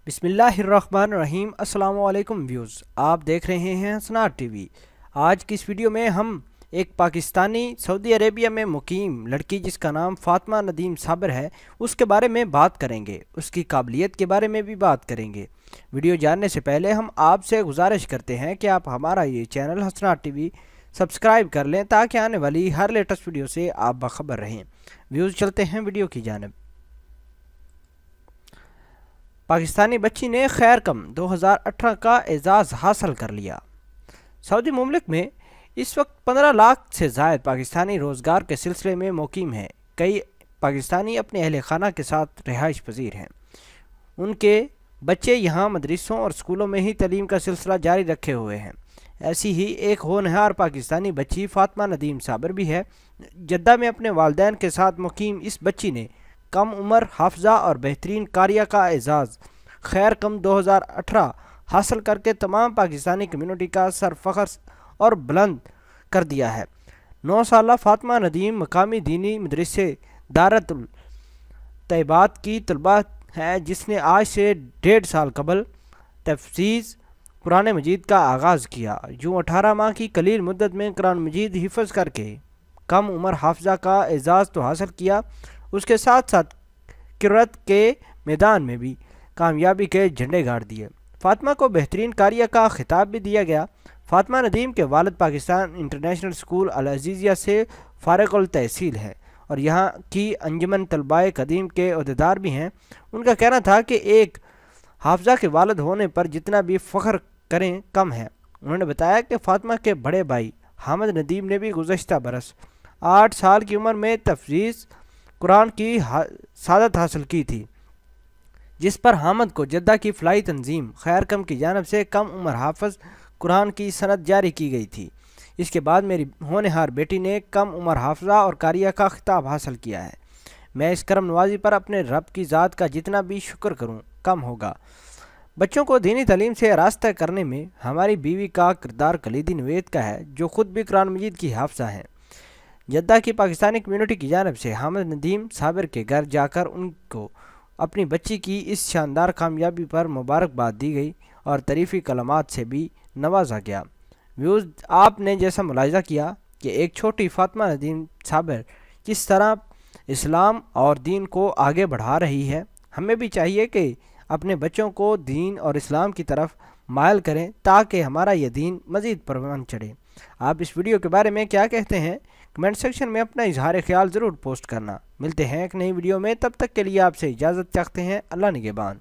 बिस्मिल्लाहिर्रहमानिर्रहीम। अस्सलाम वालेकुम व्यूज़, आप देख रहे हैं हसनाट टीवी। आज की इस वीडियो में हम एक पाकिस्तानी सऊदी अरेबिया में मुकीम लड़की जिसका नाम फातिमा नदीम साबिर है उसके बारे में बात करेंगे, उसकी काबिलियत के बारे में भी बात करेंगे। वीडियो जानने से पहले हम आपसे गुजारिश करते हैं कि आप हमारा ये चैनल हसनाट टीवी सब्सक्राइब कर लें ताकि आने वाली हर लेटेस्ट वीडियो से आप बाखबर रहें। व्यूज़ चलते हैं वीडियो की जानिब। पाकिस्तानी बच्ची ने खैर कम 2018 का एजाज़ हासिल कर लिया। सऊदी मुमलिक में इस वक्त 15 लाख से ज़ायद पाकिस्तानी रोज़गार के सिलसिले में मुकीम हैं। कई पाकिस्तानी अपने अहल खाना के साथ रिहाइश पजीर हैं। उनके बच्चे यहाँ मदरसों और स्कूलों में ही तालीम का सिलसिला जारी रखे हुए हैं। ऐसी ही एक होनहार पाकिस्तानी बच्ची फातिमा नदीम साबिर भी है। जद्दा में अपने वालिदैन के साथ मुकीम इस बच्ची ने कम उम्र हाफजा और बेहतरीन कारिया का एजाज़ खैर कम 2018 हासिल करके तमाम पाकिस्तानी कम्यूनिटी का सर फ़ख्र और बुलंद कर दिया है। 9 साला फातिमा नदीम मकामी दीनी मदरसे दारतुल तैबात की तलबा है जिसने आज से 1.5 साल कबल तफसीज़ कुरान मजीद का आगाज़ किया। यूँ 18 माह की कलील मुद्दत में कुरान मजीद हिफ्ज़ करके कम उम्र हाफजा का एजाज़ तो हासिल किया, उसके साथ साथ किरात के मैदान में भी कामयाबी के झंडे गाड़ दिए। फातिमा को बेहतरीन कारिया का खिताब भी दिया गया। फातिमा नदीम के वालिद पाकिस्तान इंटरनेशनल स्कूल अल अज़ीज़िया से फ़ारिग़ुल तहसील है और यहाँ की अंजुमन तलबाए कदीम के अहदेदार भी हैं। उनका कहना था कि एक हाफजा के वालिद होने पर जितना भी फ़ख्र करें कम है। उन्होंने बताया कि फातिमा के बड़े भाई हामिद नदीम ने भी गुज़श्ता बरस 8 साल की उम्र में तफसीज़ कुरान की सादत हासिल की थी, जिस पर हामिद को जद्दा की फ़लाई तंजीम खैर कम की जानब से कम उम्र हाफिज़ कुरान की सनद जारी की गई थी। इसके बाद मेरी होनहार बेटी ने कम उम्र हाफजा और कारिया का खिताब हासिल किया है। मैं इस करम नवाजी पर अपने रब की ज़ात का जितना भी शुक्र करूँ कम होगा। बच्चों को दीनी तालीम से रास्ता करने में हमारी बीवी का किरदार कलीदी नवेद का है, जो ख़ुद भी कुरान मजीद की हाफजा हैं। जद्दा की पाकिस्तानी कम्यूनिटी की जानब से हामिद नदीम साबिर के घर जाकर उनको अपनी बच्ची की इस शानदार कामयाबी पर मुबारकबाद दी गई और तरीफ़ी कलमात से भी नवाजा गया। व्यूज़, आपने जैसा मुलाहिज़ा किया कि एक छोटी फातिमा नदीम साबिर किस तरह इस्लाम और दीन को आगे बढ़ा रही है, हमें भी चाहिए कि अपने बच्चों को दीन और इस्लाम की तरफ मायल करें ताकि हमारा यह दीन मज़ीद परवान चढ़े। आप इस वीडियो के बारे में क्या कहते हैं? कमेंट सेक्शन में अपना इजहार ख्याल ज़रूर पोस्ट करना। मिलते हैं एक नई वीडियो में, तब तक के लिए आपसे इजाज़त चाहते हैं। अल्लाह निगहबान।